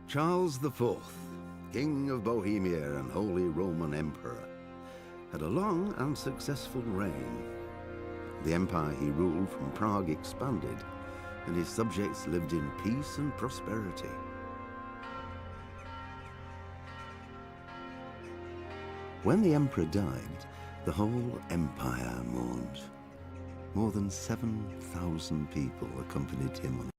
Charles IV, King of Bohemia and Holy Roman Emperor, had a long and successful reign. The empire he ruled from Prague expanded, and his subjects lived in peace and prosperity. When the emperor died, the whole empire mourned. More than 7,000 people accompanied him on.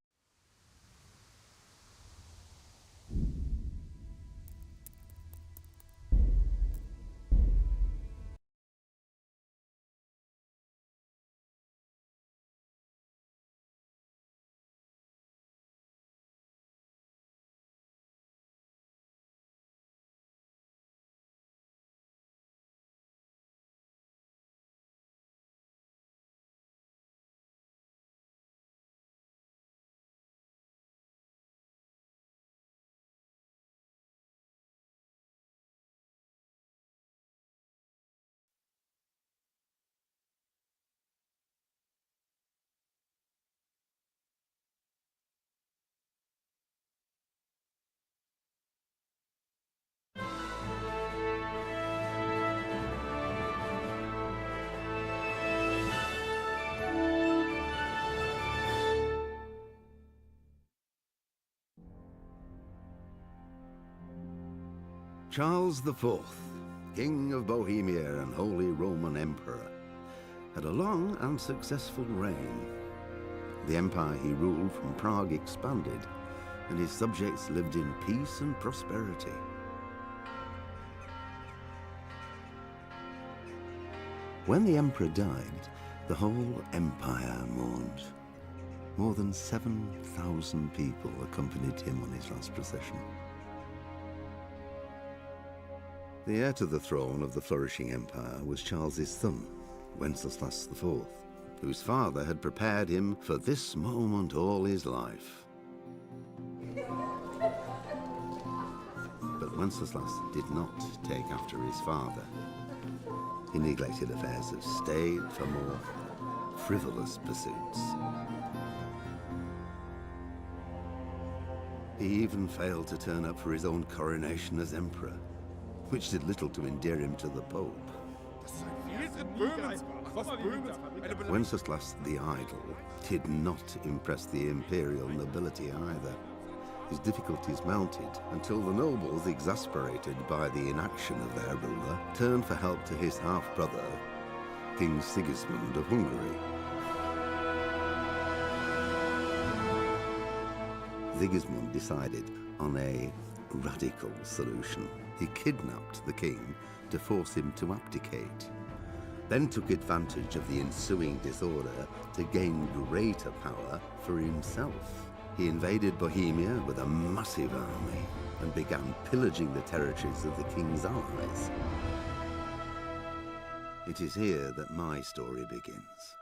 Charles IV, King of Bohemia and Holy Roman Emperor, had a long and successful reign. The empire he ruled from Prague expanded, and his subjects lived in peace and prosperity. When the emperor died, the whole empire mourned. More than 7,000 people accompanied him on his last procession. The heir to the throne of the flourishing empire was Charles's son, Wenceslas IV, whose father had prepared him for this moment all his life. But Wenceslas did not take after his father. He neglected affairs of state for more frivolous pursuits. He even failed to turn up for his own coronation as emperor, which did little to endear him to the Pope. Wenceslas the Idle did not impress the imperial nobility either. His difficulties mounted until the nobles, exasperated by the inaction of their ruler, turned for help to his half-brother, King Sigismund of Hungary. Sigismund decided on a radical solution. He kidnapped the king to force him to abdicate, then took advantage of the ensuing disorder to gain greater power for himself. He invaded Bohemia with a massive army and began pillaging the territories of the king's allies. It is here that my story begins.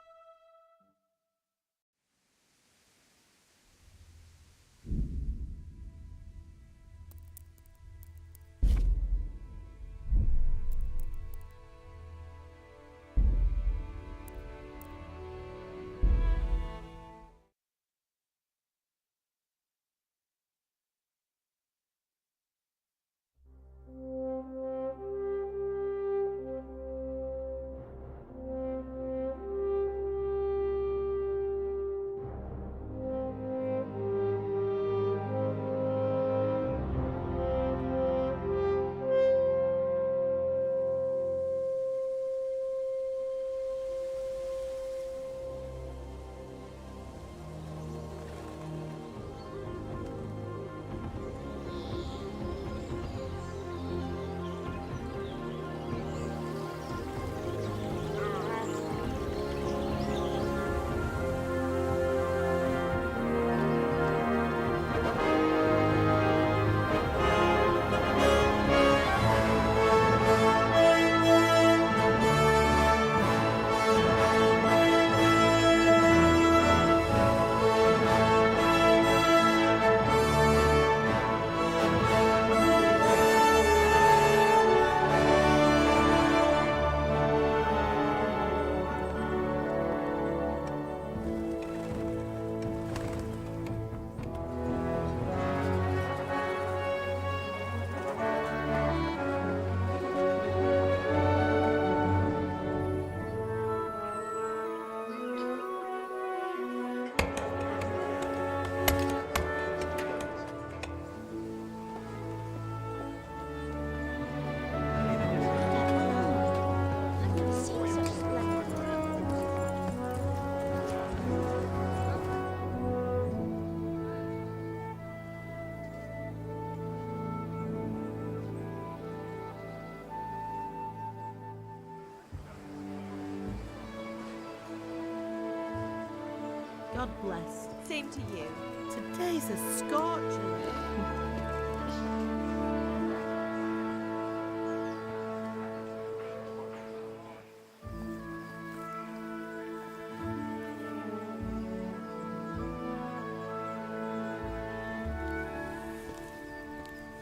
God bless. Same to you. Today's a scorcher.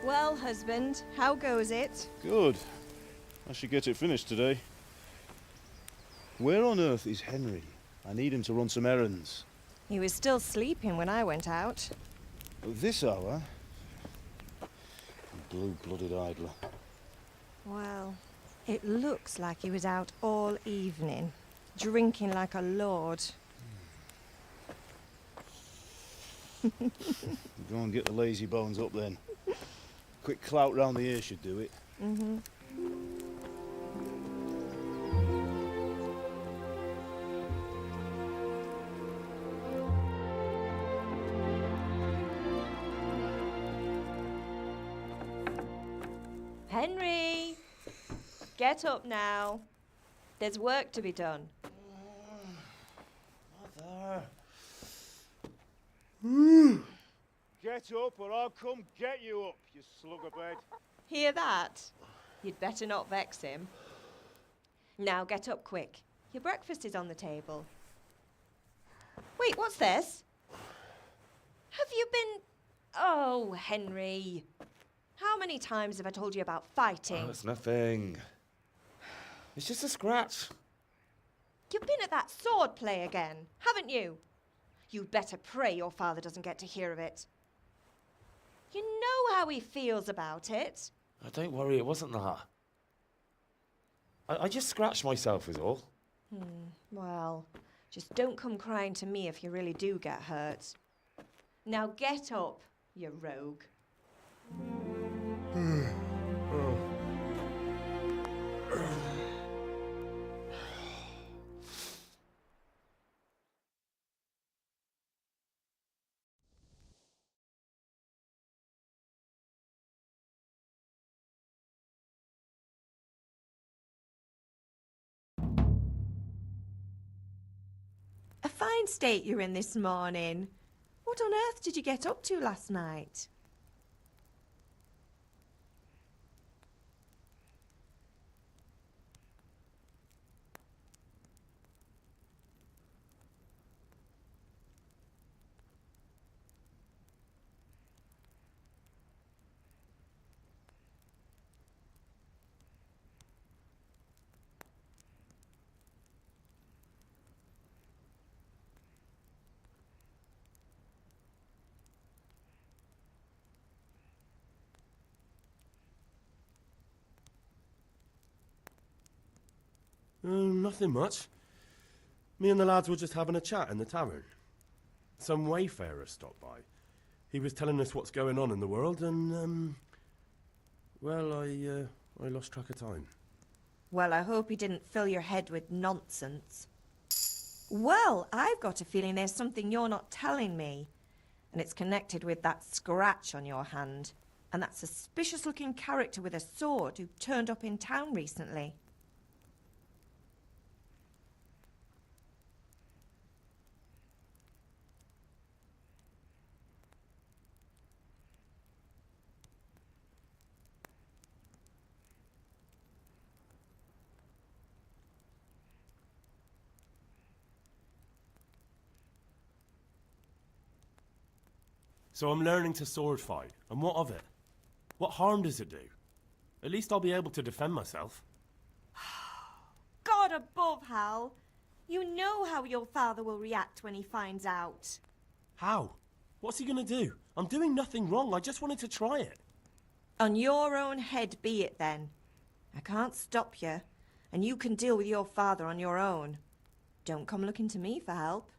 Well, husband, how goes it? Good. I should get it finished today. Where on earth is Henry? I need him to run some errands. He was still sleeping when I went out. At this hour? Blue-blooded idler. Well, it looks like he was out all evening, drinking like a lord. Go and get the lazy bones up then. Quick clout round the ear should do it. Mm-hmm. Henry! Get up now. There's work to be done. Mother! Get up or I'll come get you up, you slugabed. Hear that? You'd better not vex him. Now get up quick. Your breakfast is on the table. Wait, what's this? Have you been... Oh, Henry. How many times have I told you about fighting? Oh, it's nothing. It's just a scratch. You've been at that sword play again, haven't you? You'd better pray your father doesn't get to hear of it. You know how he feels about it. Oh, don't worry, it wasn't that. I just scratched myself is all. Well, just don't come crying to me if you really do get hurt. Now get up, you rogue. A fine state you're in this morning. What on earth did you get up to last night? Nothing much. Me and the lads were just having a chat in the tavern. Some wayfarer stopped by. He was telling us what's going on in the world and, well, I lost track of time. Well, I hope he didn't fill your head with nonsense. Well, I've got a feeling there's something you're not telling me. And it's connected with that scratch on your hand. And that suspicious-looking character with a sword who turned up in town recently. So I'm learning to sword fight, and what of it? What harm does it do? At least I'll be able to defend myself. God above, Hal. You know how your father will react when he finds out. How? What's he gonna do? I'm doing nothing wrong, I just wanted to try it. On your own head be it then. I can't stop you, and you can deal with your father on your own. Don't come looking to me for help.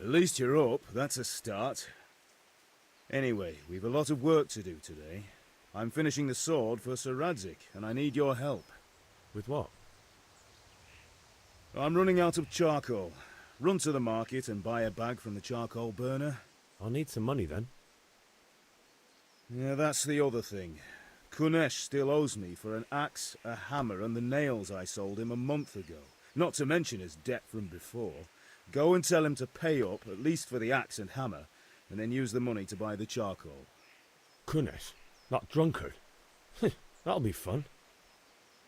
At least you're up, that's a start. Anyway, we've a lot of work to do today. I'm finishing the sword for Sir Radzig, and I need your help. With what? I'm running out of charcoal. Run to the market and buy a bag from the charcoal burner. I'll need some money then. Yeah, that's the other thing. Kunesh still owes me for an axe, a hammer, and the nails I sold him a month ago. Not to mention his debt from before. Go and tell him to pay up, at least for the axe and hammer, and then use the money to buy the charcoal. Kunesh? That drunkard? That'll be fun.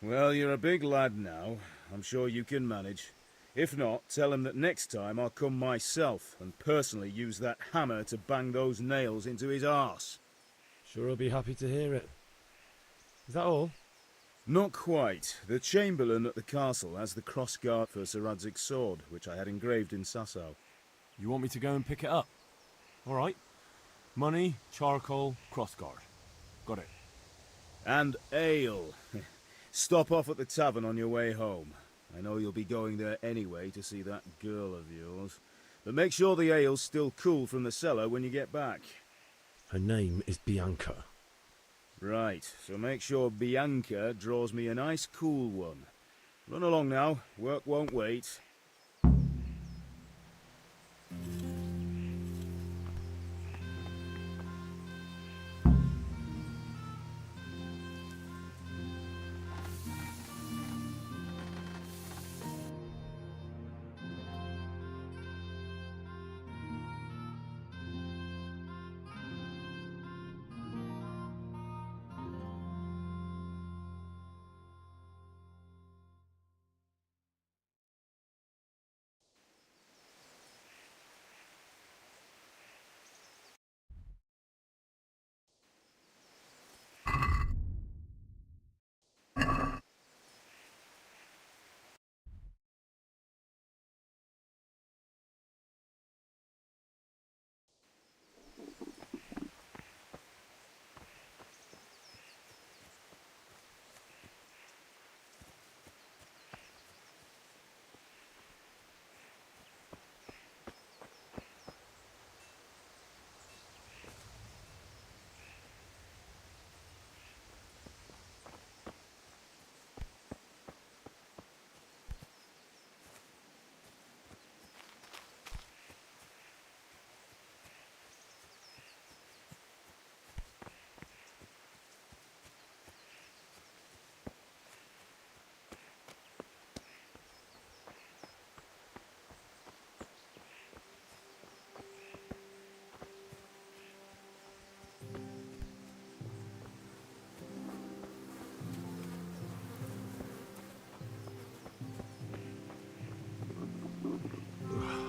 Well, you're a big lad now. I'm sure you can manage. If not, tell him that next time I'll come myself and personally use that hammer to bang those nails into his arse. Sure he'll be happy to hear it. Is that all? Not quite. The Chamberlain at the castle has the cross-guard for Sir Radzig's sword, which I had engraved in Sasau. You want me to go and pick it up? All right. Money, charcoal, crossguard. Got it. And ale. Stop off at the tavern on your way home. I know you'll be going there anyway to see that girl of yours. But make sure the ale's still cool from the cellar when you get back. Her name is Bianca. Right, so make sure Bianca draws me a nice cool one. Run along now, work won't wait.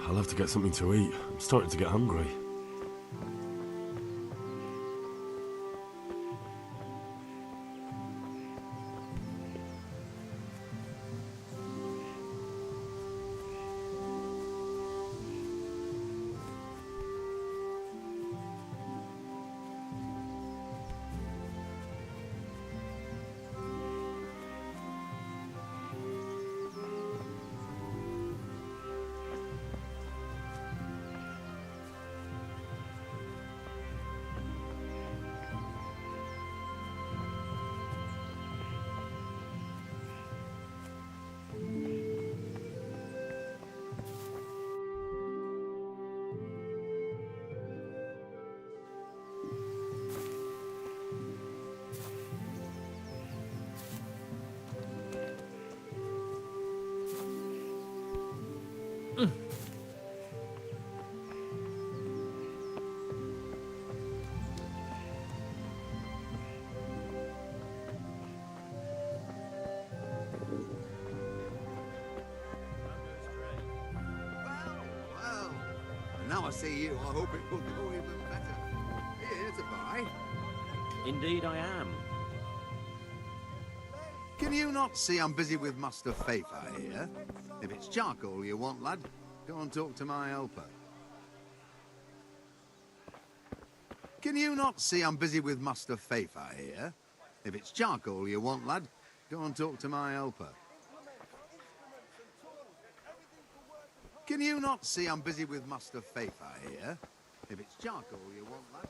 I'll have to get something to eat. I'm starting to get hungry. Well, now I see you, I hope it will go even better. Here's a buy. Indeed I am. Can you not see I'm busy with Master Fafer here? If it's charcoal you want, lad, go and talk to my helper. Can you not see I'm busy with Master Fafer here? If it's charcoal you want, lad, go and talk to my helper. Can Can you not see I'm busy with mustard faith, I hear? If it's charcoal you want, lad.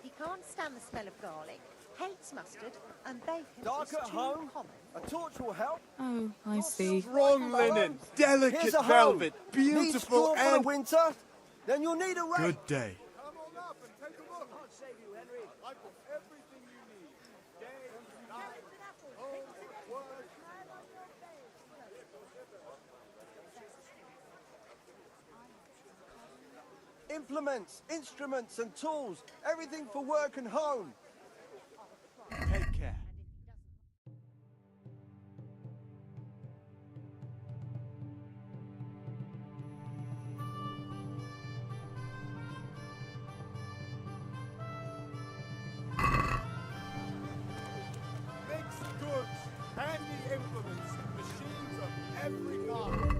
He can't stand the smell of garlic, hates mustard, and bacon Dark is at too home? common. A torch will help. Oh, I see. Strong linen, delicate Here's a velvet, home. Need beautiful straw for the and... winter? Then you'll need a rake. Good day. Come on up and take a look. I'll save you, Henry. I've got everything you need. Day, night, home, work. Implements, instruments and tools. Everything for work and home. Take care. Mixed goods, handy implements, machines of every kind.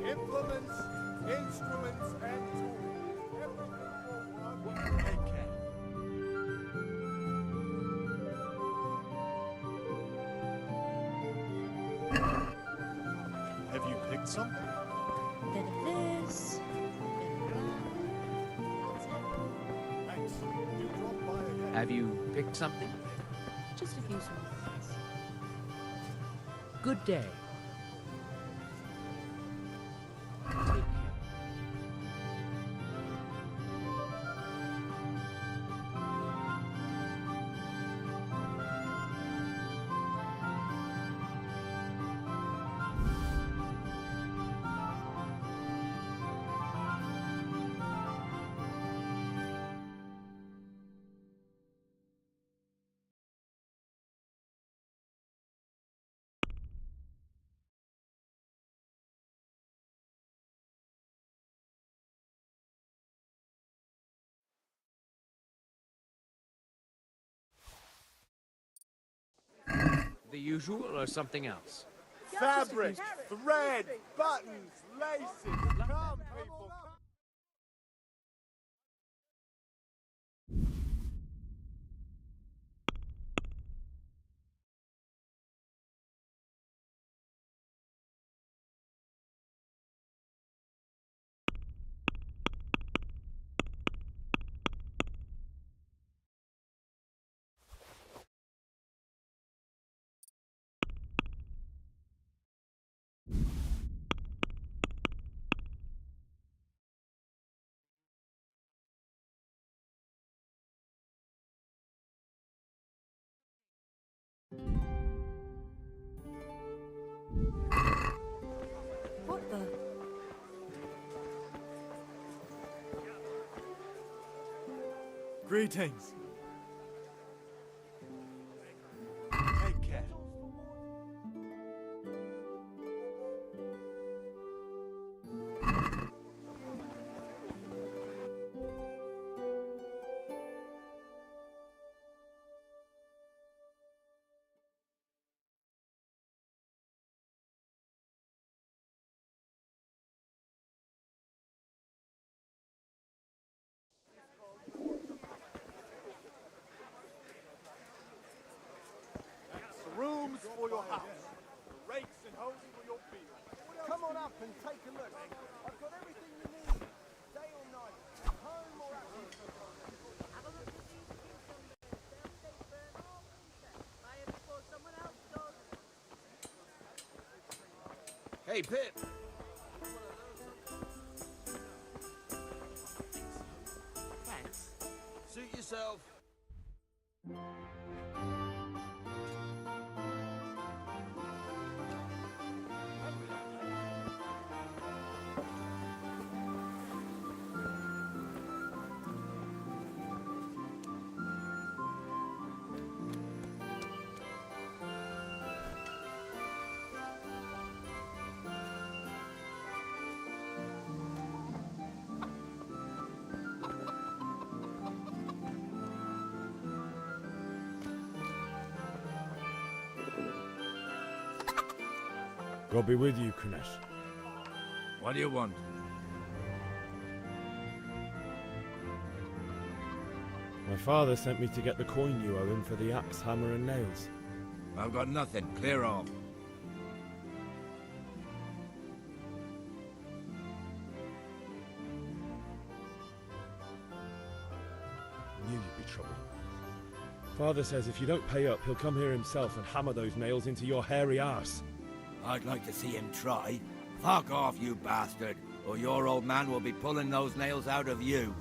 Implements, instruments, and tools. Everything for work. Take care. Have you picked something? Bit of this, bit of that. Thanks. Do drop by again. Have you picked something? Just a few small things. Good day. The usual or something else? Fabric, thread, buttons, laces. Come, people. What the? Greetings. Take care. up and take a look. I've got everything you need, day or night, home or at home. Have a look at these cucumbers. They burn all winter. Buy it before someone else does. Hey, Pip. Thanks. Suit yourself. God be with you, Kunesh. What do you want? My father sent me to get the coin you owe him for the axe, hammer and nails. I've got nothing. Clear off. Knew you'd be trouble. Father says if you don't pay up, he'll come here himself and hammer those nails into your hairy arse. I'd like to see him try. Fuck off, you bastard, or your old man will be pulling those nails out of you.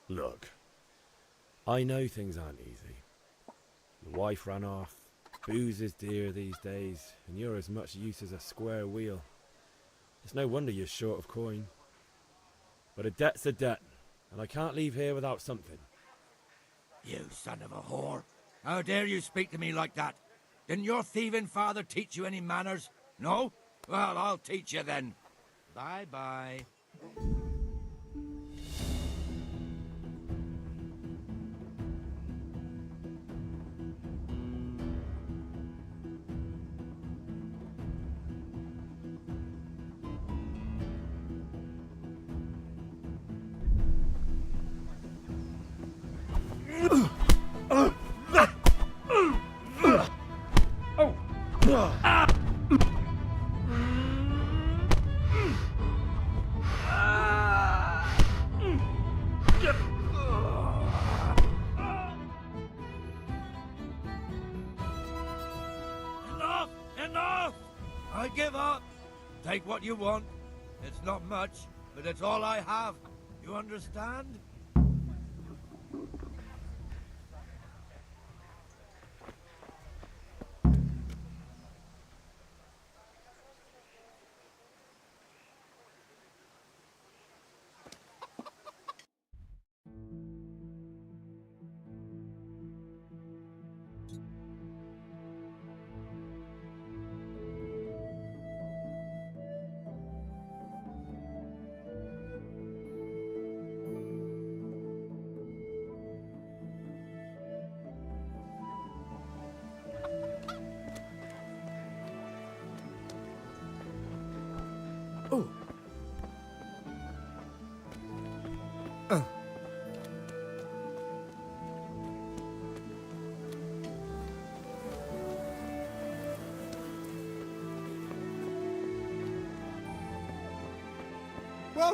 Look, I know things aren't easy. The wife ran off, booze is dear these days, and you're as much use as a square wheel. It's no wonder you're short of coin. But a debt's a debt, and I can't leave here without something. You son of a whore. How dare you speak to me like that? Didn't your thieving father teach you any manners? No? Well, I'll teach you then. Bye-bye. Enough! I give up. Take what you want. It's not much, but it's all I have. You understand?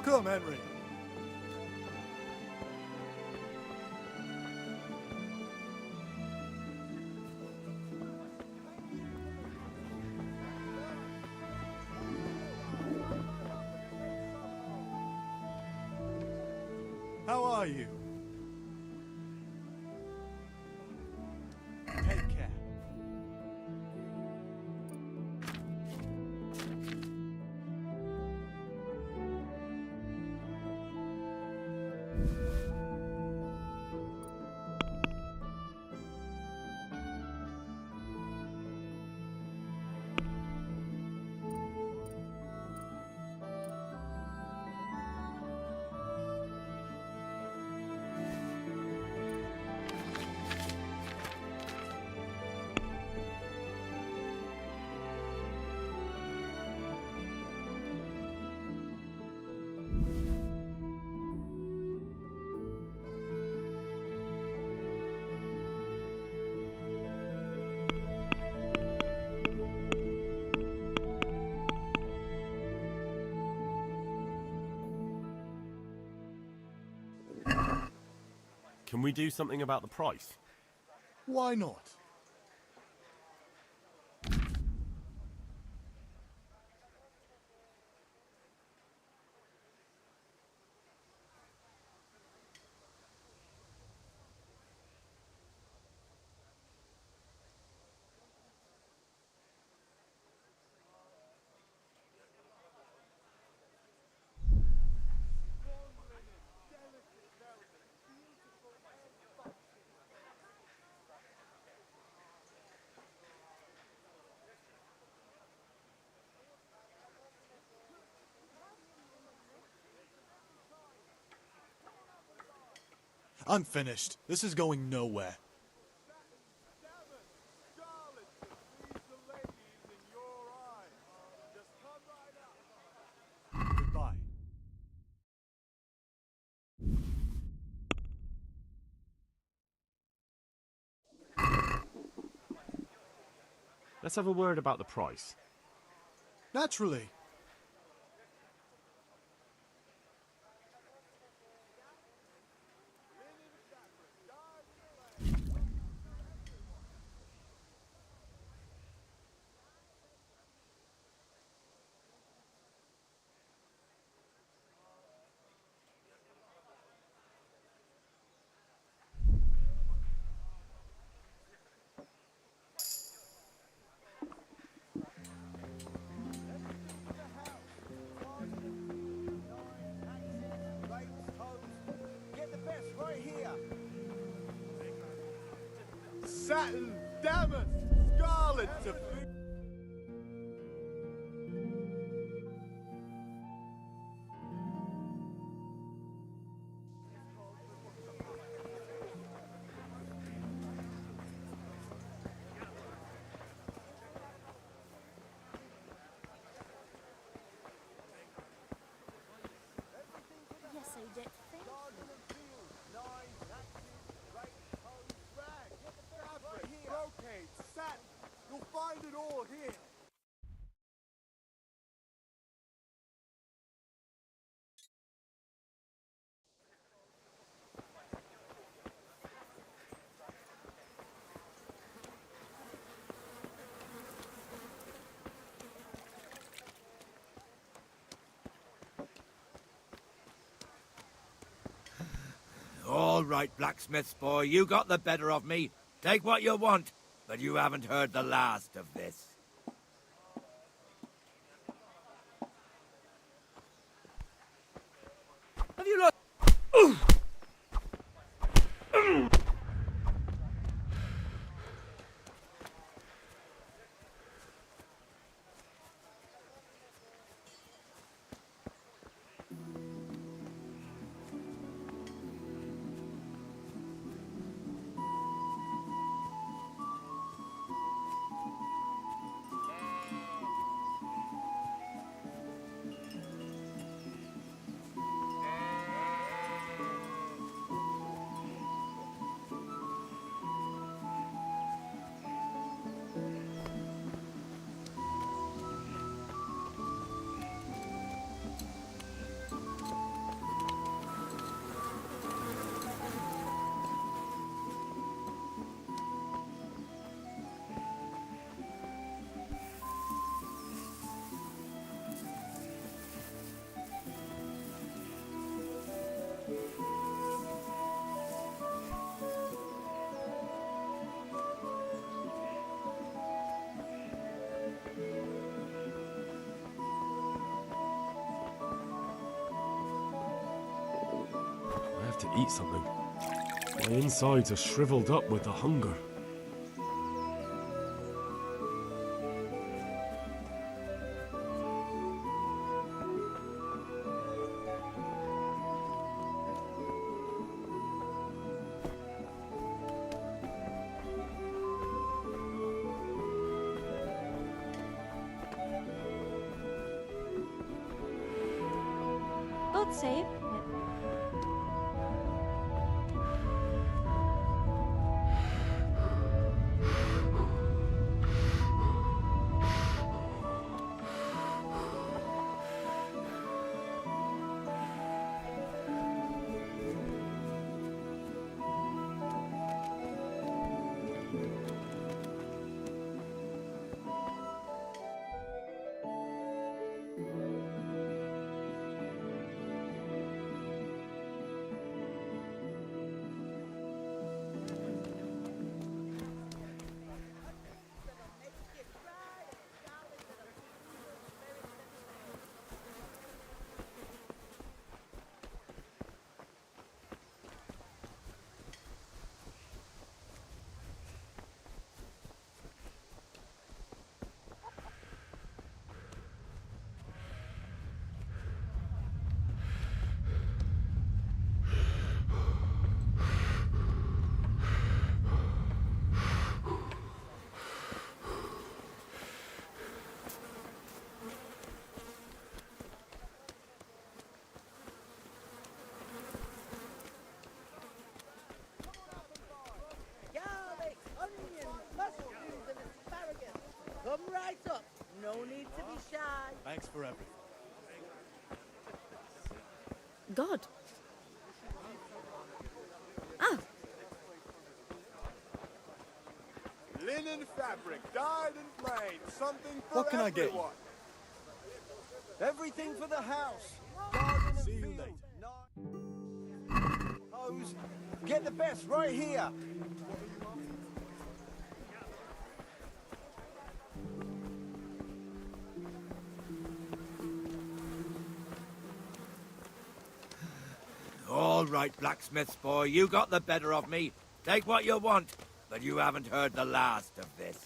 Welcome, Henry. How are you? Take care. Can we do something about the price? Why not? I'm finished. This is going nowhere. Goodbye. Let's have a word about the price. Naturally. Get the best right here. Satin, damask, scarlet to Yes, I did. Thank you. fabric, brocade, satin. You'll find it All right, blacksmith's boy, you got the better of me. Take what you want, but you haven't heard the last of this. Have you looked? I have to eat something. My insides are shriveled up with the hunger. God save. Garlic, onions, mushrooms, and asparagus. Come right up. No need to be shy. Thanks for everything. God. Ah, Linen fabric, dyed and plain. Something for What can I get you? everyone. Everything for the house. Garden and See you field. later. Hose. Get the best right here. All right, blacksmith's boy, you got the better of me. Take what you want, but you haven't heard the last of this.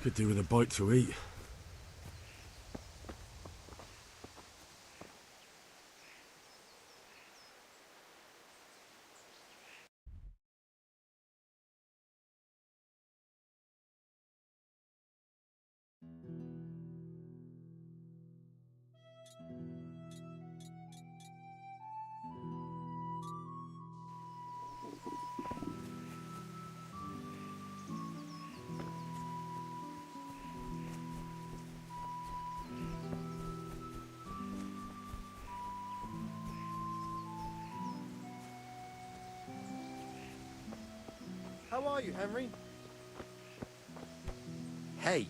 Could do with a bite to eat. How are you, Henry? Hey,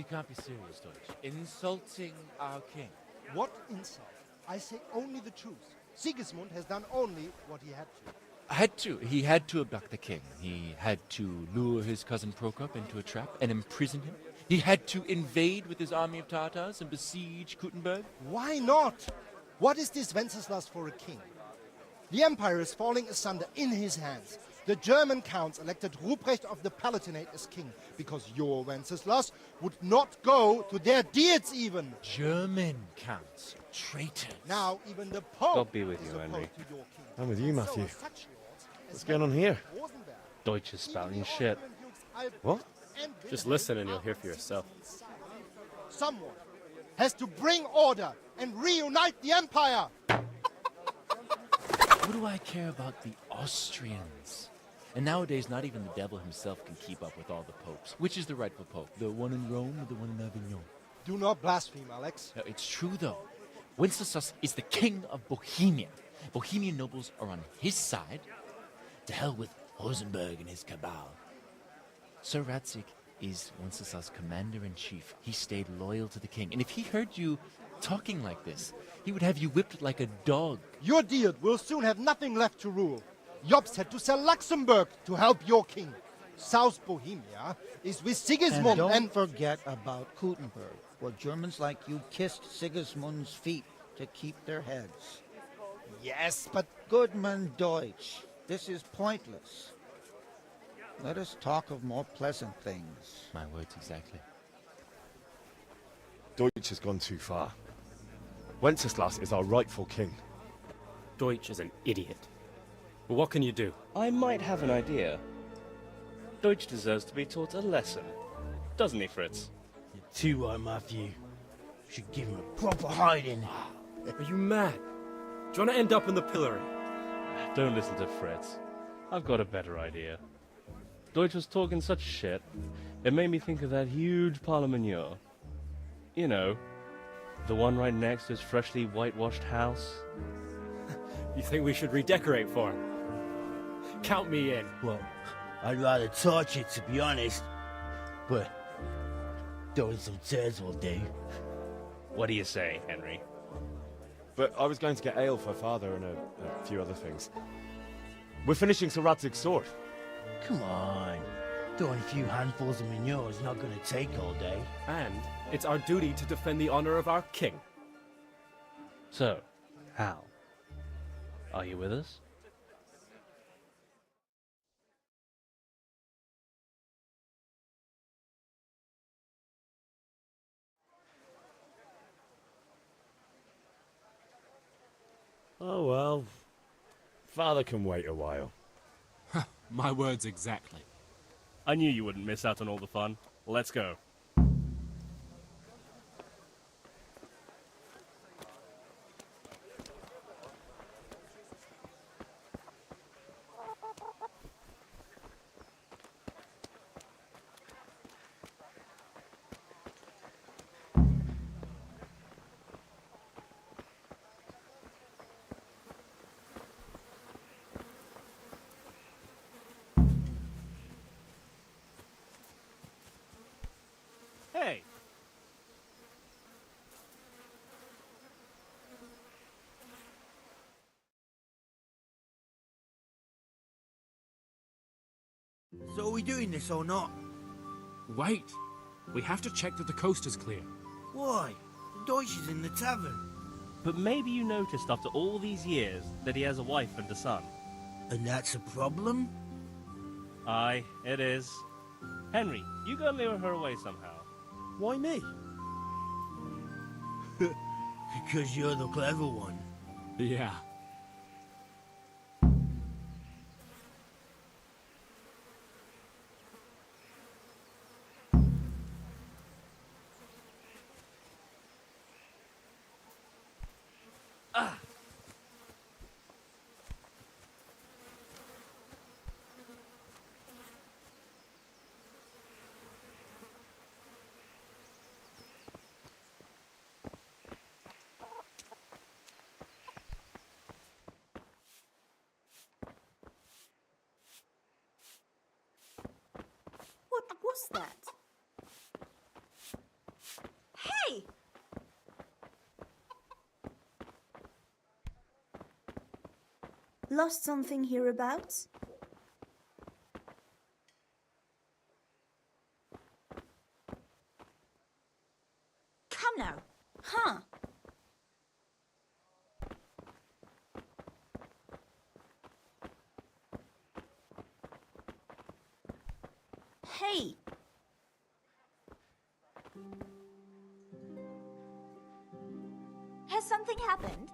You can't be serious, Deutsch. Insulting our king. What insult? I say only the truth. Sigismund has done only what he had to. Had to. He had to abduct the king. He had to lure his cousin Prokop into a trap and imprison him. He had to invade with his army of Tatars and besiege Kuttenberg. Why not? What is this Wenceslas for a king? The empire is falling asunder in his hands. The German counts elected Ruprecht of the Palatinate as king because your Wenceslas would not go to their deeds even. German counts. Traitors. Now even the Pope God be with you, is Henry. opposed to your king. I'm with you, Matthew. So such lords as What's going on here? Rosenberg, Deutsch is spouting shit. What? and Just listen and you'll hear for yourself. Someone has to bring order and reunite the empire. What do I care about the Austrians? And nowadays, not even the devil himself can keep up with all the popes. Which is the rightful pope? The one in Rome or the one in Avignon? Do not blaspheme, Alex. No, it's true, though. Wenceslas is the king of Bohemia. Bohemian nobles are on his side. To hell with Rosenberg and his cabal. Sir Radzik is Wenceslas' commander-in-chief. He stayed loyal to the king. And if he heard you talking like this, he would have you whipped like a dog. Your deed will soon have nothing left to rule. Jobst had to sell Luxembourg to help your king. South Bohemia is with Sigismund And don't forget about Kuttenberg, where Germans like you kissed Sigismund's feet to keep their heads. Yes, but... Goodman Deutsch, this is pointless. Let us talk of more pleasant things. My words exactly. Deutsch has gone too far. Wenceslas is our rightful king. Deutsch is an idiot. Well, what can you do? I might have an idea. Deutsch deserves to be taught a lesson. Doesn't he, Fritz? You're too right, Matthew. Should give him a proper hiding. Are you mad? Do you want to end up in the pillory? Don't listen to Fritz. I've got a better idea. Deutsch was talking such shit, it made me think of that huge parliament. You know, the one right next to his freshly whitewashed house. You think we should redecorate for him? Count me in. Well, I'd rather torch it, to be honest. But throwing some tears will do. What do you say, Henry? But I was going to get ale for Father and a few other things. We're finishing Sir Radzig's sword. Come on. Throwing a few handfuls of manure is not going to take all day. And it's our duty to defend the honor of our king. So, Hal, are you with us? Oh well. Father can wait a while. My words exactly. I knew you wouldn't miss out on all the fun. Let's go. Hey! So are we doing this or not? Wait. We have to check that the coast is clear. Why? The Deutsch is in the tavern. But maybe you noticed after all these years that he has a wife and a son. And that's a problem? Aye, it is. Henry, you go lure her away somehow. Why me? Because you're the clever one. Yeah. What was that? Hey! Lost something hereabouts? Come now. Huh? Hey! Has something happened?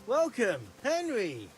Welcome, Henry.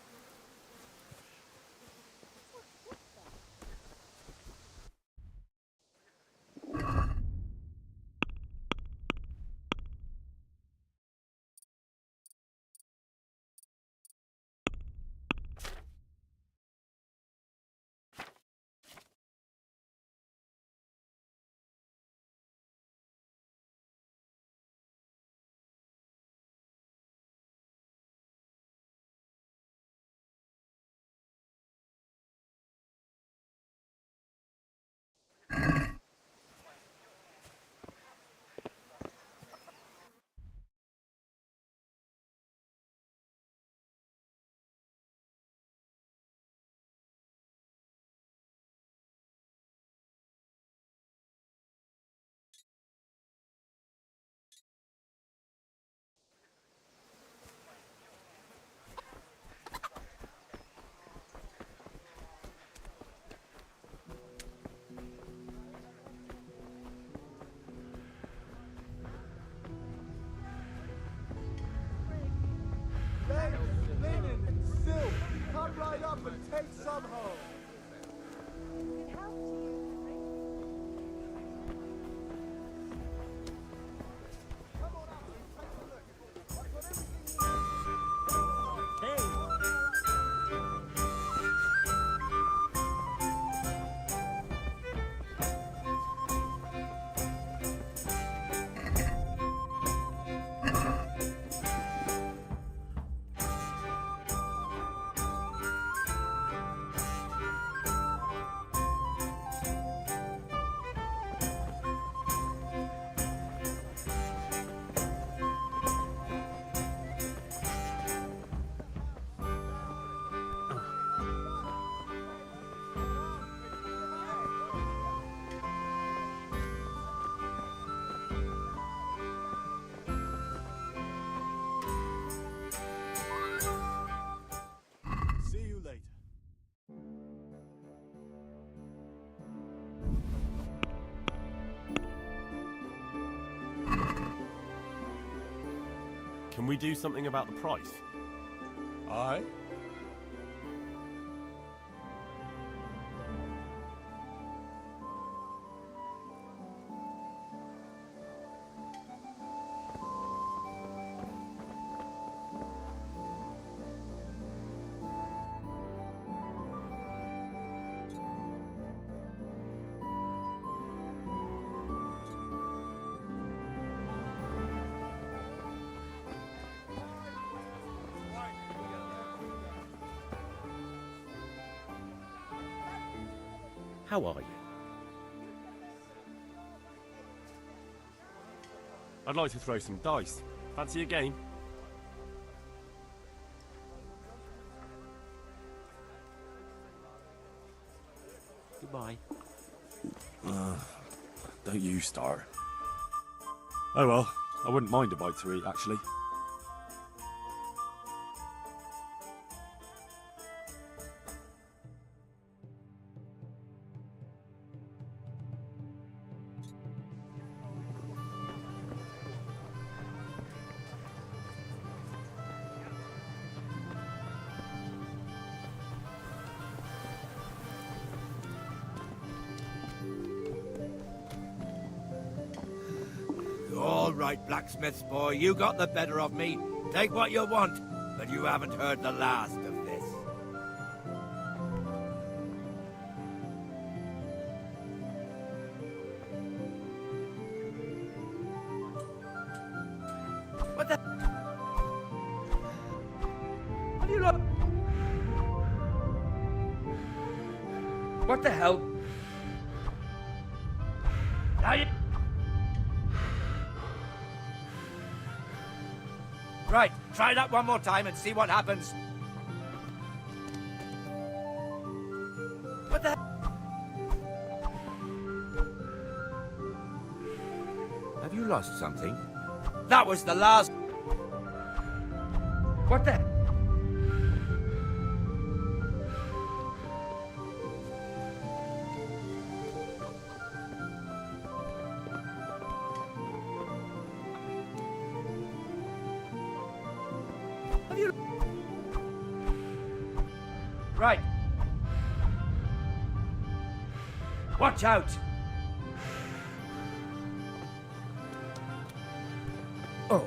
Can we do something about the price? Aye? How are you? I'd like to throw some dice. Fancy a game? Goodbye. Don't you start. Oh well, I wouldn't mind a bite to eat, actually. All right, blacksmith's boy, you got the better of me. Take what you want, but you haven't heard the last of this. What the? Have you looked? What the hell? Now you... Right, try that one more time and see what happens. What the hell? Have you lost something? That was the last... What the... Have you... Right. Watch out! Oh.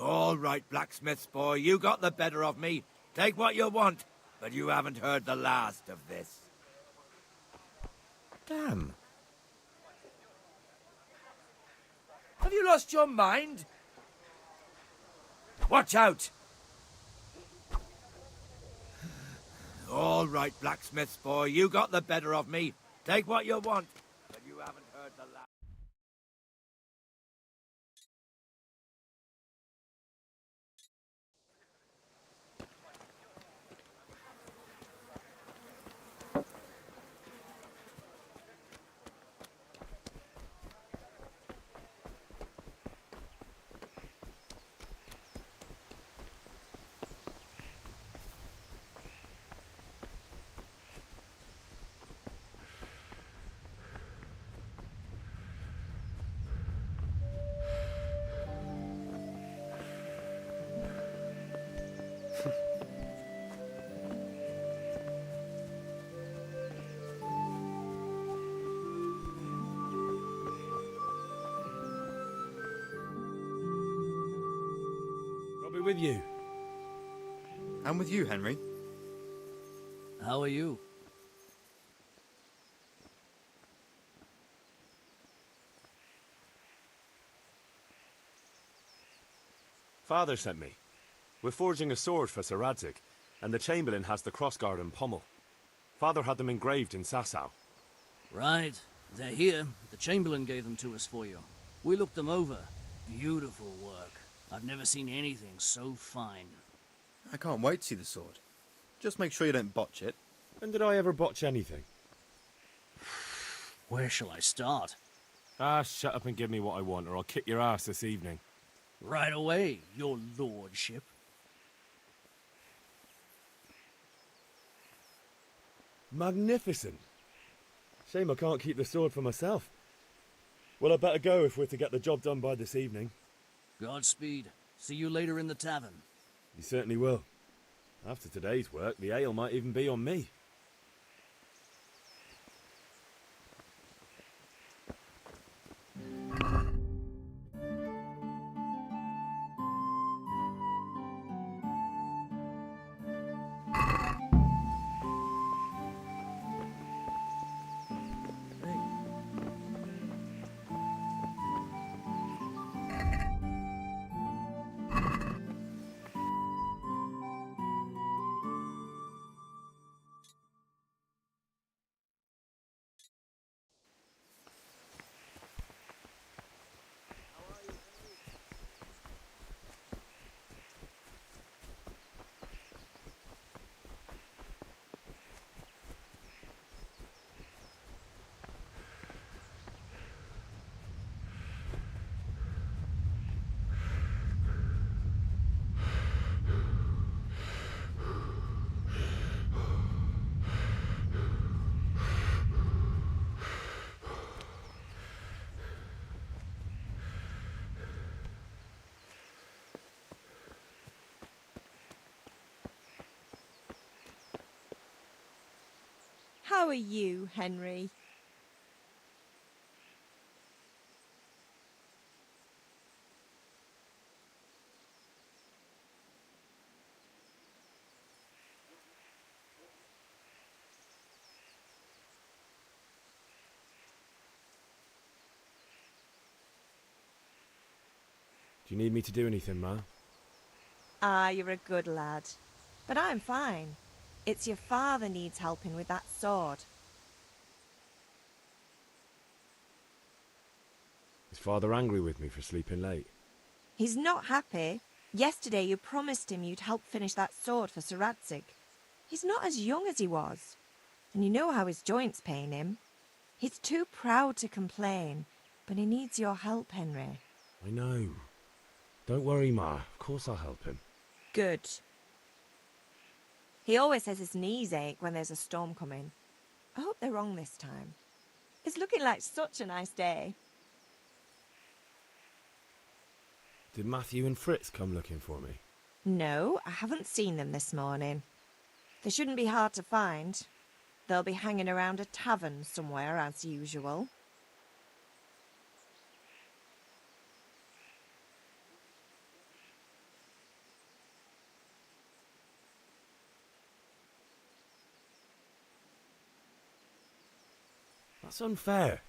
All right, blacksmith's boy, you got the better of me. Take what you want, but you haven't heard the last of this. Damn. Have you lost your mind? Watch out! All right, blacksmith's boy, you got the better of me. Take what you want, but you haven't heard the last. I'll be with you. I'm with you, Henry. How are you? Father sent me. We're forging a sword for Sir Radzig, and the Chamberlain has the crossguard and pommel. Father had them engraved in Sasau. Right. They're here. The Chamberlain gave them to us for you. We looked them over. Beautiful work. I've never seen anything so fine. I can't wait to see the sword. Just make sure you don't botch it. When did I ever botch anything? Where shall I start? Ah, shut up and give me what I want, or I'll kick your ass this evening. Right away, your lordship. Magnificent. Shame I can't keep the sword for myself. Well, I better go if we're to get the job done by this evening. Godspeed. See you later in the tavern. You certainly will. After today's work, the ale might even be on me. How are you, Henry? Do you need me to do anything, Ma? Ah, you're a good lad. But I'm fine. It's your father needs helping with that sword. Is Father angry with me for sleeping late? He's not happy. Yesterday you promised him you'd help finish that sword for Sir Radzig. He's not as young as he was. And you know how his joints pain him. He's too proud to complain, but he needs your help, Henry. I know. Don't worry, Ma. Of course I'll help him. Good. He always says his knees ache when there's a storm coming. I hope they're wrong this time. It's looking like such a nice day. Did Matthew and Fritz come looking for me? No, I haven't seen them this morning. They shouldn't be hard to find. They'll be hanging around a tavern somewhere as usual. That's unfair.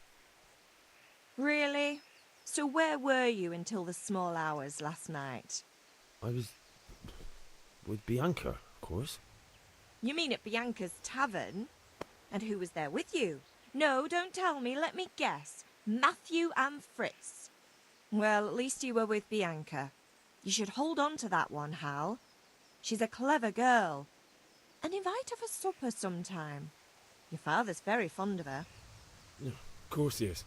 Really? So where were you until the small hours last night? I was with Bianca, of course. You mean at Bianca's tavern? And who was there with you? No, don't tell me, let me guess. Matthew and Fritz. Well, at least you were with Bianca. You should hold on to that one, Hal. She's a clever girl. And invite her for supper sometime. Your father's very fond of her. Yeah, of course he is.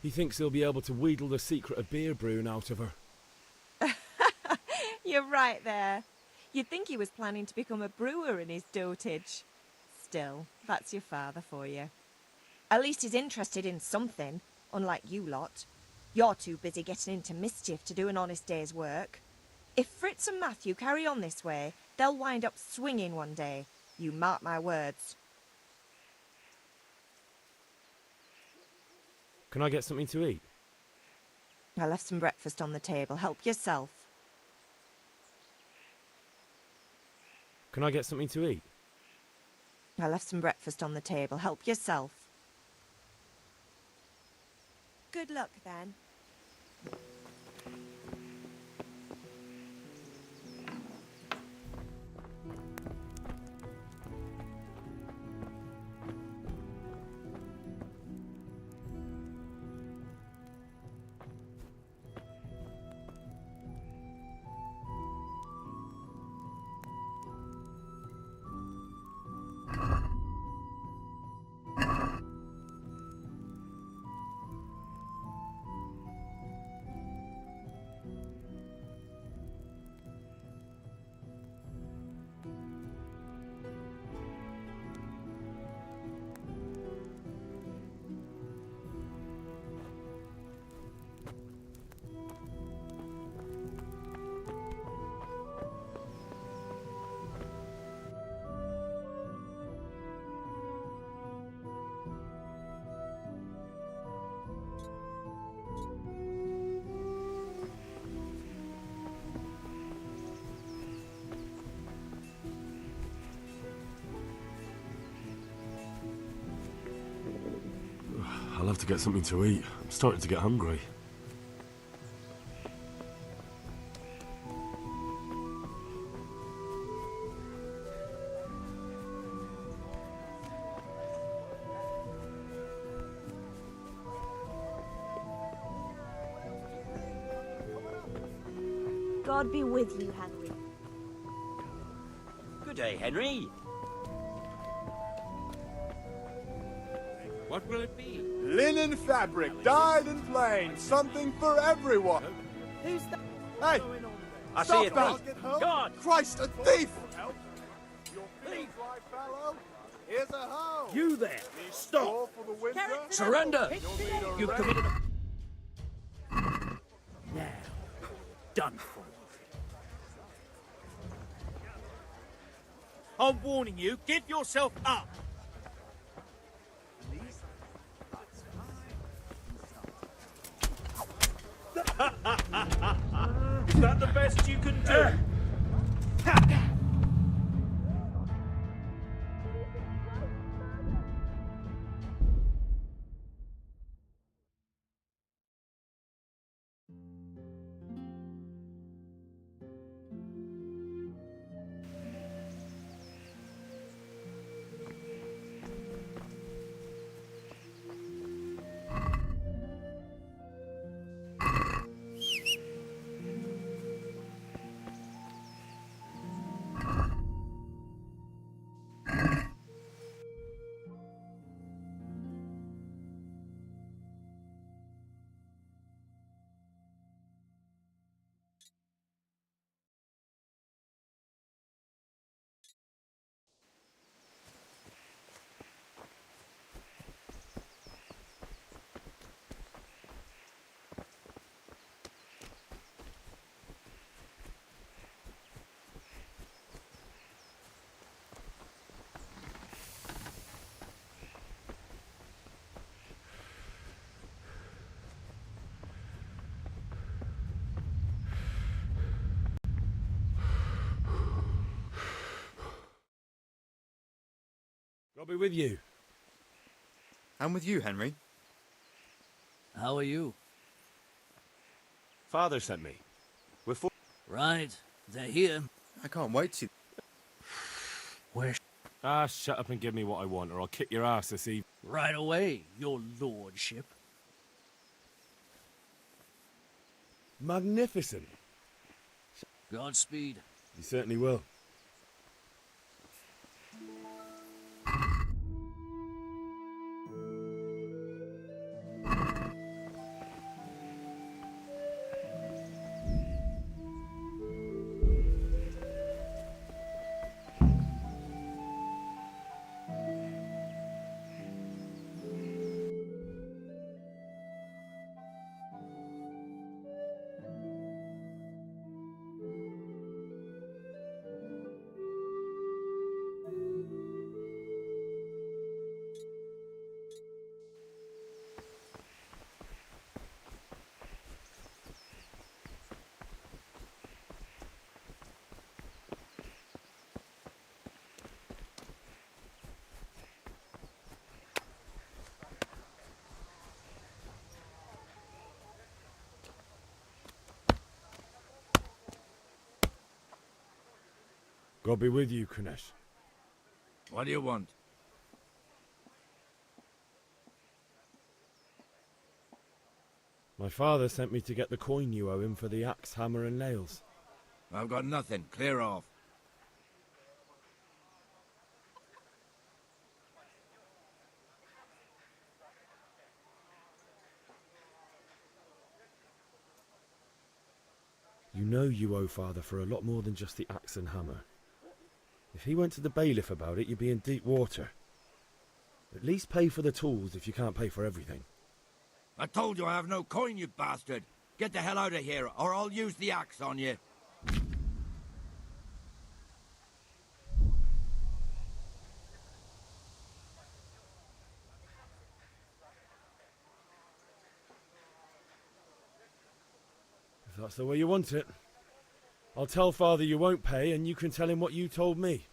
He thinks he'll be able to wheedle the secret of beer brewing out of her. You're right there. You'd think he was planning to become a brewer in his dotage. Still, that's your father for you. At least he's interested in something, unlike you lot. You're too busy getting into mischief to do an honest day's work. If Fritz and Matthew carry on this way, they'll wind up swinging one day. You mark my words. Can I get something to eat? I left some breakfast on the table. Help yourself. Can I get something to eat? I left some breakfast on the table. Help yourself. Good luck, then. I'll have to get something to eat. I'm starting to get hungry. God be with you, Henry. Good day, Henry. What will it be? Linen fabric, dyed and plain, something for everyone. Who's that? Hey! I stop see it. that! God! Christ, a thief! Thief! Here's a hoe! You there! Stop! For the winter? Surrender! You've committed a... Now, done for. I'm warning you, give yourself up! Is that the best you can do? I'll be with you. I'm with you, Henry. How are you? Father sent me. We're for... Right. They're here. I can't wait to... Where? Ah, shut up and give me what I want, or I'll kick your ass this evening. Right away, your lordship. Magnificent. Godspeed. You certainly will. God be with you, Kunesh. What do you want? My father sent me to get the coin you owe him for the axe, hammer and nails. I've got nothing. Clear off. You know you owe father for a lot more than just the axe and hammer. If he went to the bailiff about it, you'd be in deep water. At least pay for the tools if you can't pay for everything. I told you I have no coin, you bastard. Get the hell out of here, or I'll use the axe on you. If that's the way you want it, I'll tell father you won't pay and you can tell him what you told me.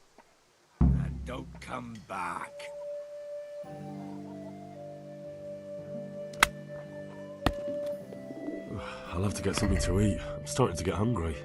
And don't come back. I'll have to get something to eat. I'm starting to get hungry.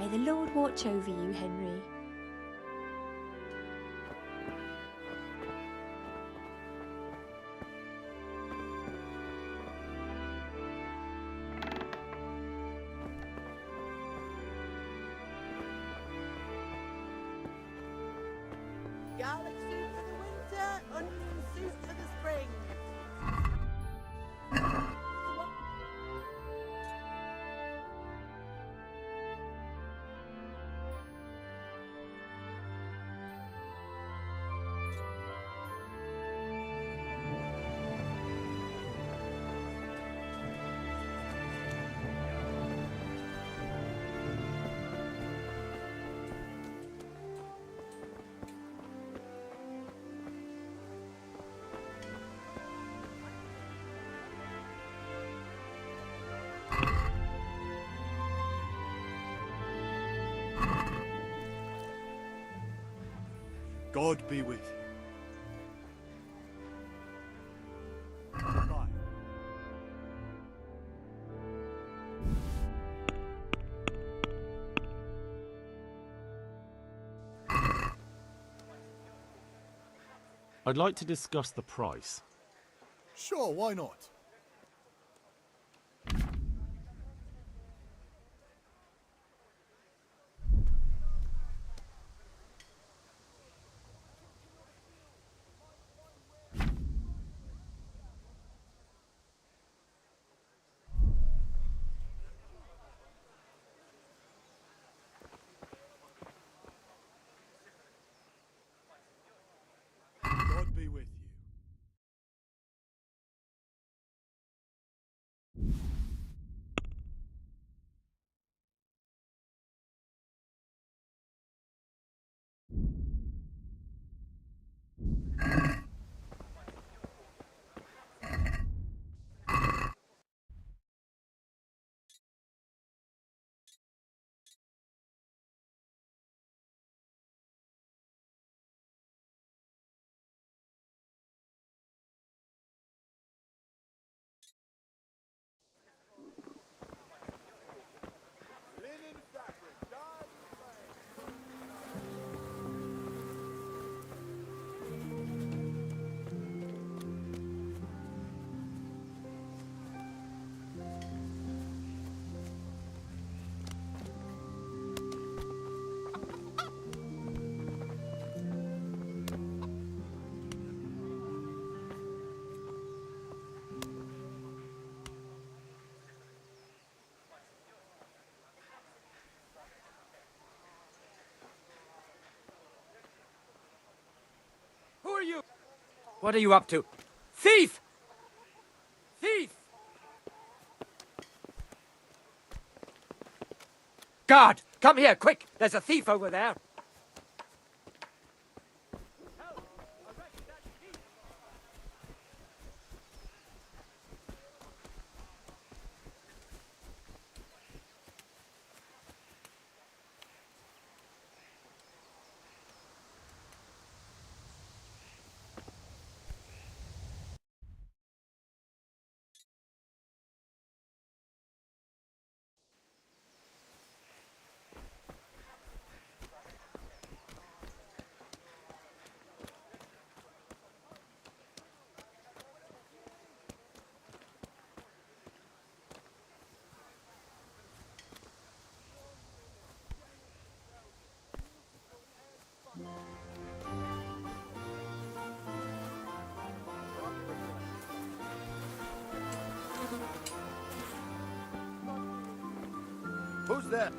May the Lord watch over you, Henry. Garlic soup for the winter, onion soup for the spring. God be with you. Bye. I'd like to discuss the price. Sure, why not? God be with you. Who are you? What are you up to? Thief! Thief! Guard, come here, quick! There's a thief over there. Who's there?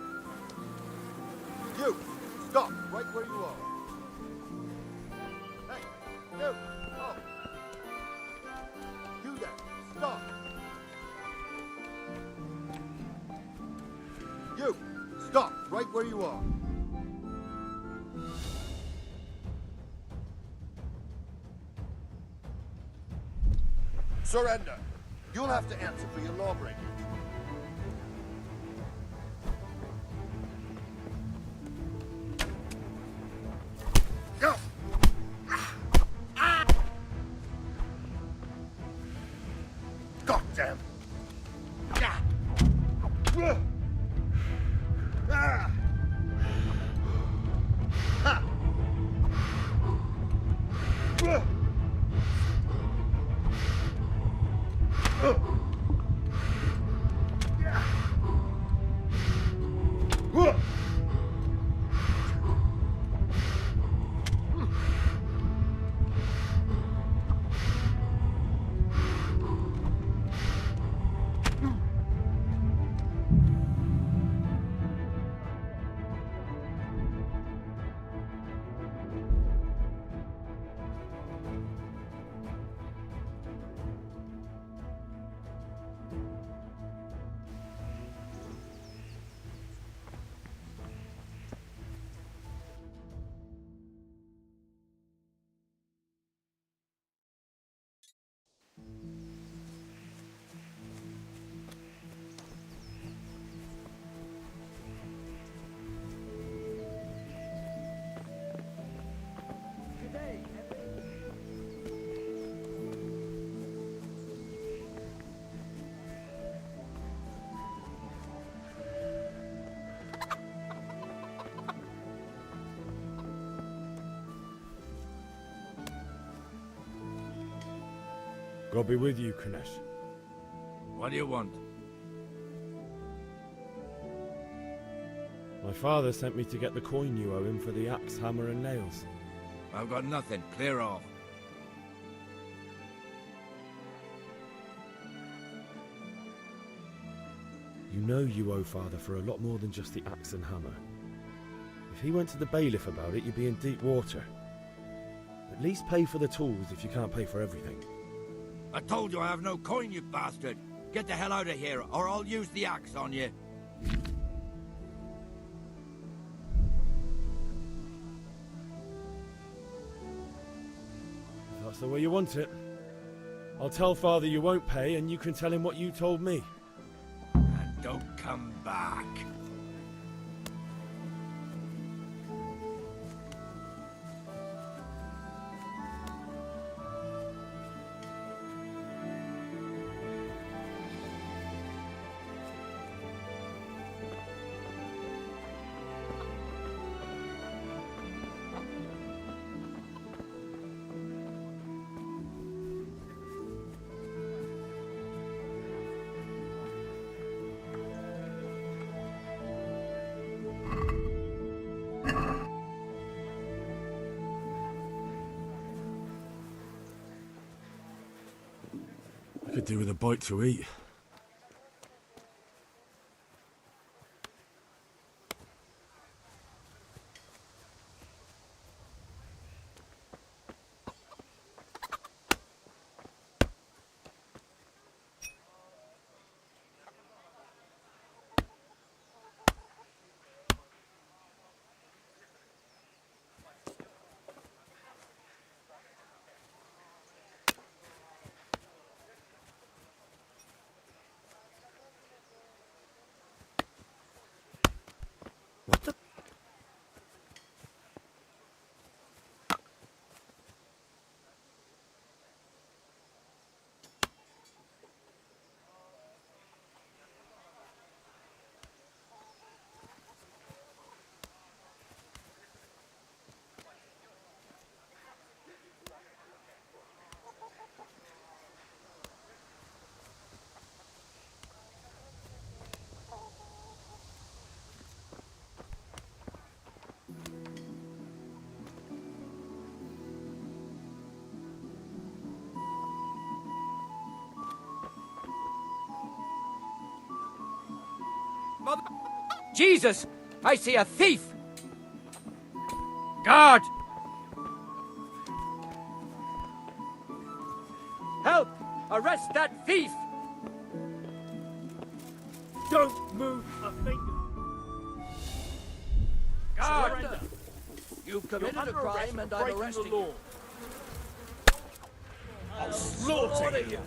You! Stop! Right where you are. Hey! You! Oh! You there! Stop! You! Stop! Right where you are. Surrender! You'll have to answer for your lawbreaking. Go! God damn! God be with you, Kunesh. What do you want? My father sent me to get the coin you owe him for the axe, hammer, and nails. I've got nothing. Clear off. You know you owe father for a lot more than just the axe and hammer. If he went to the bailiff about it, you'd be in deep water. At least pay for the tools if you can't pay for everything. I told you I have no coin, you bastard. Get the hell out of here, or I'll use the axe on you. If that's the way you want it. I'll tell father you won't pay, and you can tell him what you told me. And don't come back. I could do with a bite to eat. What the? Mother... Jesus! I see a thief! Guard! Help! Arrest that thief! Don't move a finger. Guard! Surrender. You've committed You're a crime and I'm breaking arresting the law. you. I'll slaughter you.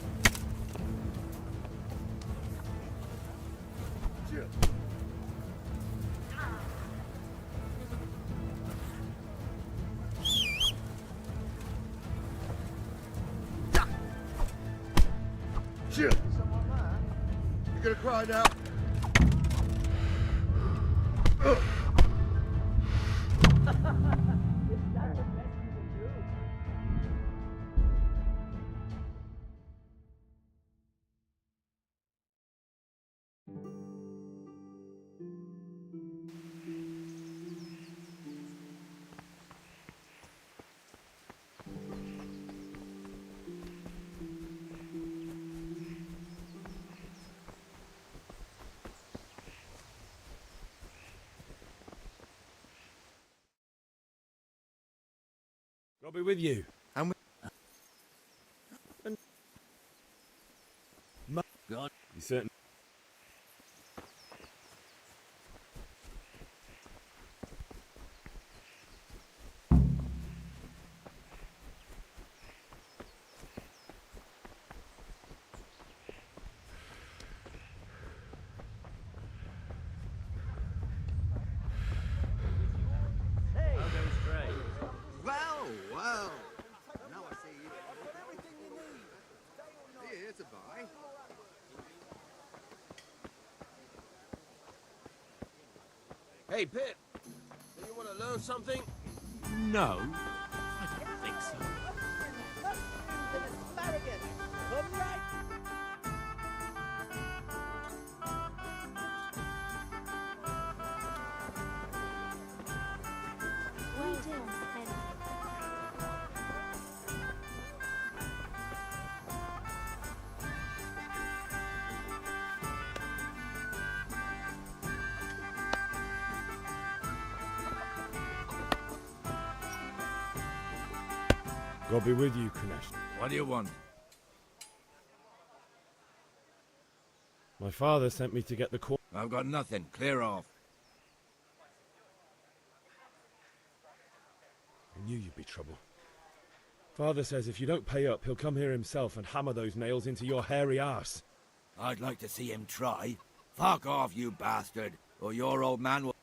Shit! You gonna cry now? God be with you. And God. You certain? Well, well. Now I see you. I've got everything you need. Here to buy. Hey, Pip. Do you want to learn something? No, I don't think so. Mushrooms and asparagus. Come God be with you, Kunesh. What do you want? My father sent me to get the court. I've got nothing. Clear off. I knew you'd be trouble. Father says if you don't pay up, he'll come here himself and hammer those nails into your hairy arse. I'd like to see him try. Fuck off, you bastard, or your old man will...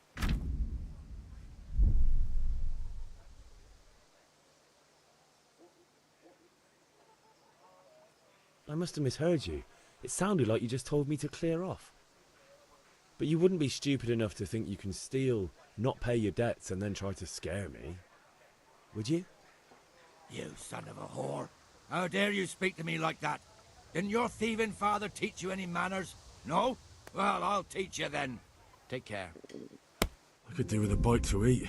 I must have misheard you. It sounded like you just told me to clear off. But you wouldn't be stupid enough to think you can steal, not pay your debts, and then try to scare me. Would you? You son of a whore. How dare you speak to me like that? Didn't your thieving father teach you any manners? No? Well, I'll teach you then. Take care. I could do with a bite to eat.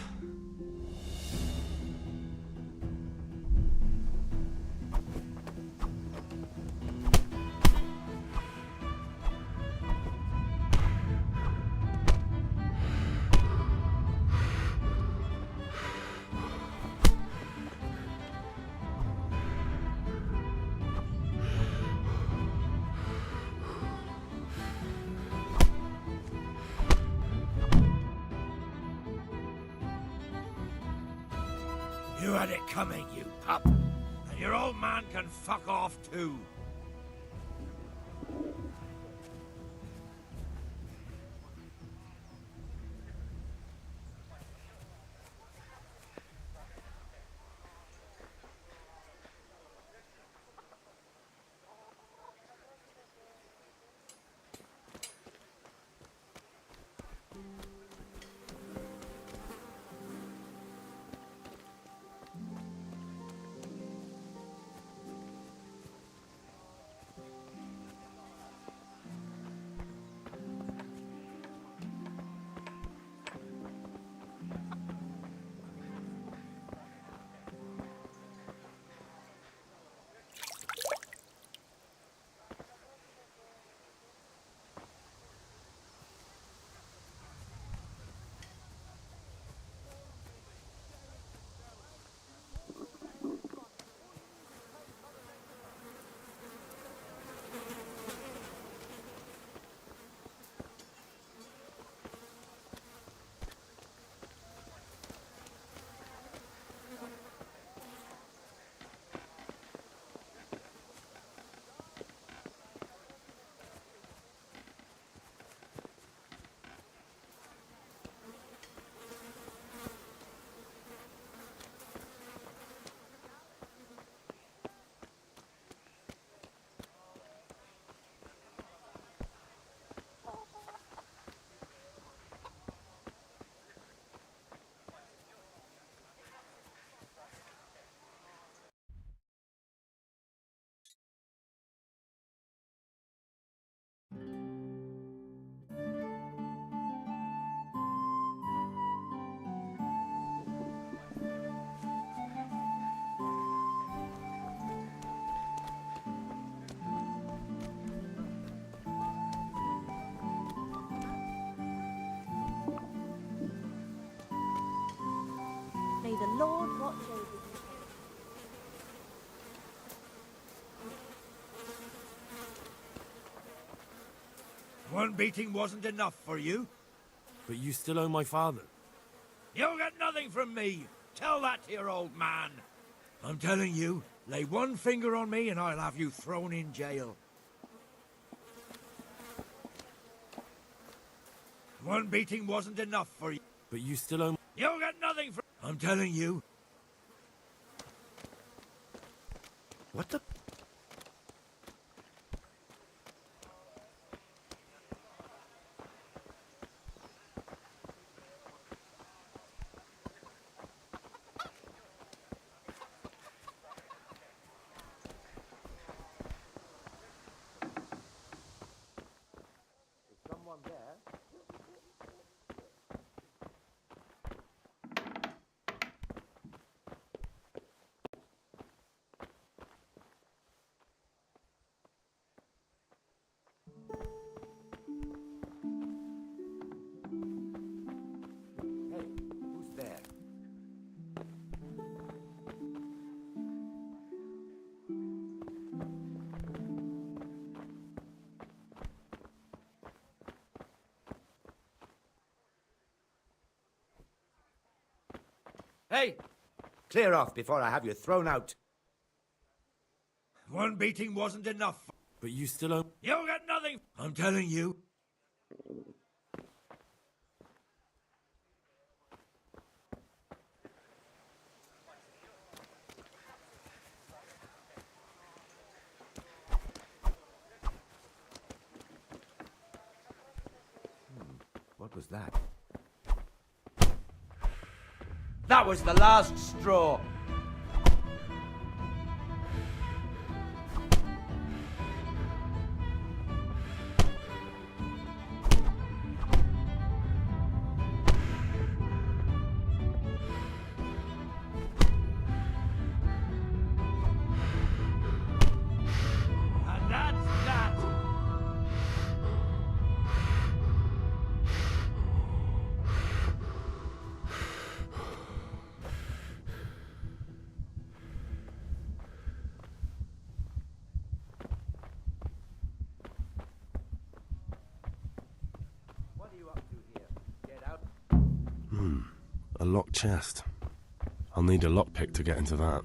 You had it coming, you pup. And your old man can fuck off too. May the Lord watch over you. One beating wasn't enough for you? But you still owe my father. You'll get nothing from me. Tell that to your old man. I'm telling you, lay one finger on me and I'll have you thrown in jail. One beating wasn't enough for you. But you still owe... You'll get nothing from... I'm telling you. What the... Someone there? Hey! Clear off before I have you thrown out. One beating wasn't enough. But you still don't... You'll get nothing! I'm telling you. What was that? That was the last straw! And that's that! What are you up to here? Get out. A locked chest. I'll need a lockpick to get into that.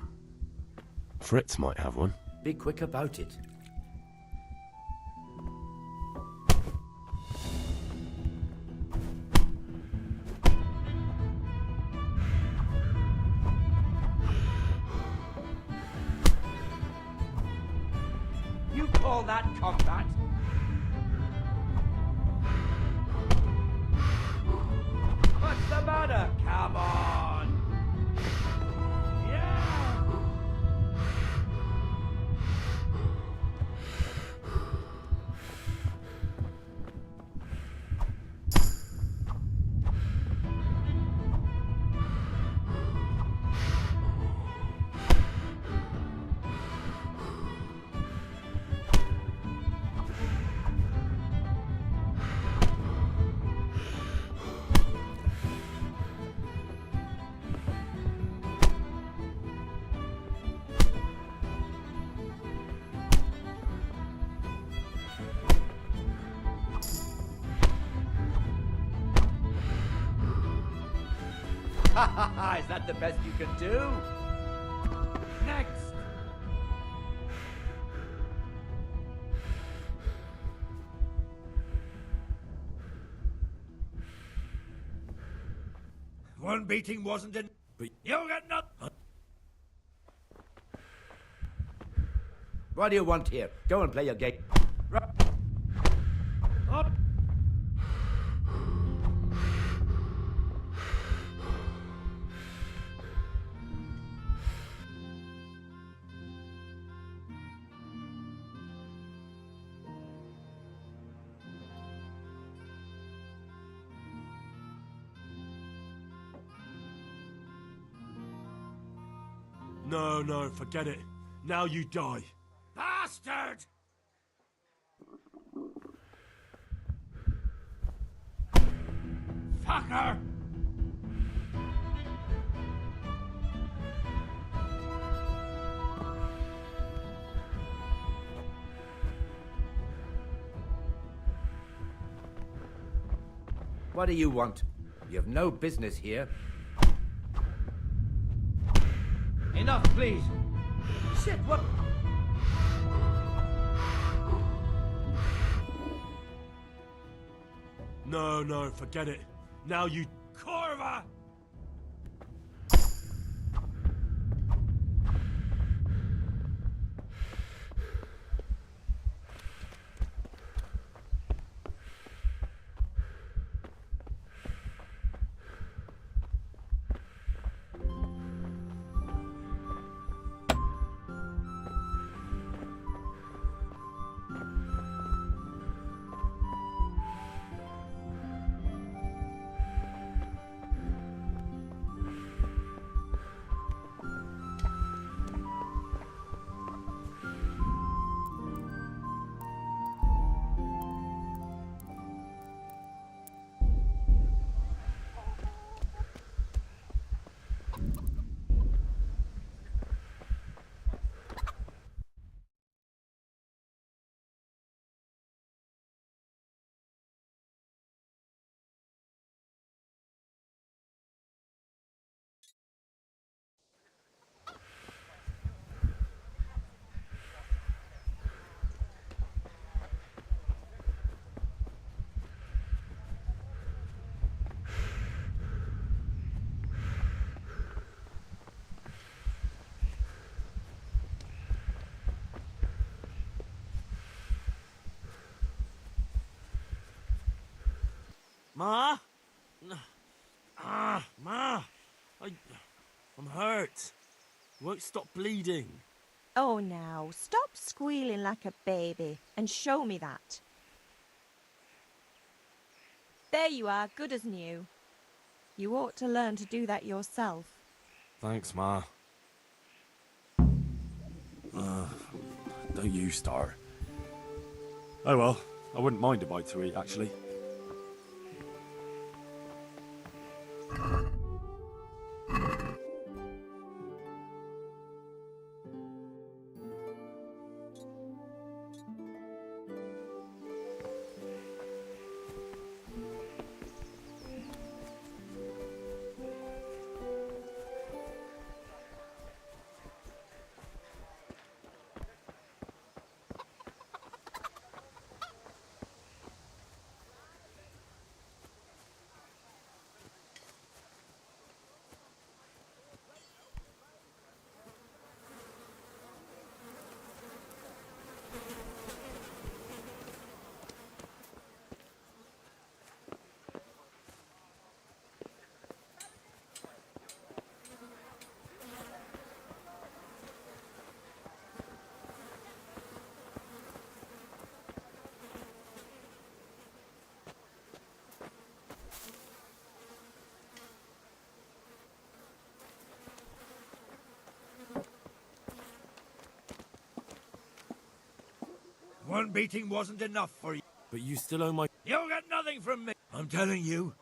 Fritz might have one. Be quick about it. You call that combat? What's the matter? Come on! Yeah! Is that the best you can do? Next! One beating wasn't in... But you'll get nothing! What do you want here? Go and play your game. Up! No, forget it. Now you die. Bastard! Fucker! What do you want? You have no business here. Enough, please. Shit, what? No, forget it. Now you... Corva! Ma? Ma! I'm hurt. Won't stop bleeding. Oh, now, stop squealing like a baby and show me that. There you are, good as new. You ought to learn to do that yourself. Thanks, Ma. Don't you start. Oh well, I wouldn't mind a bite to eat, actually. One beating wasn't enough for you. But you still owe my... You'll get nothing from me. I'm telling you,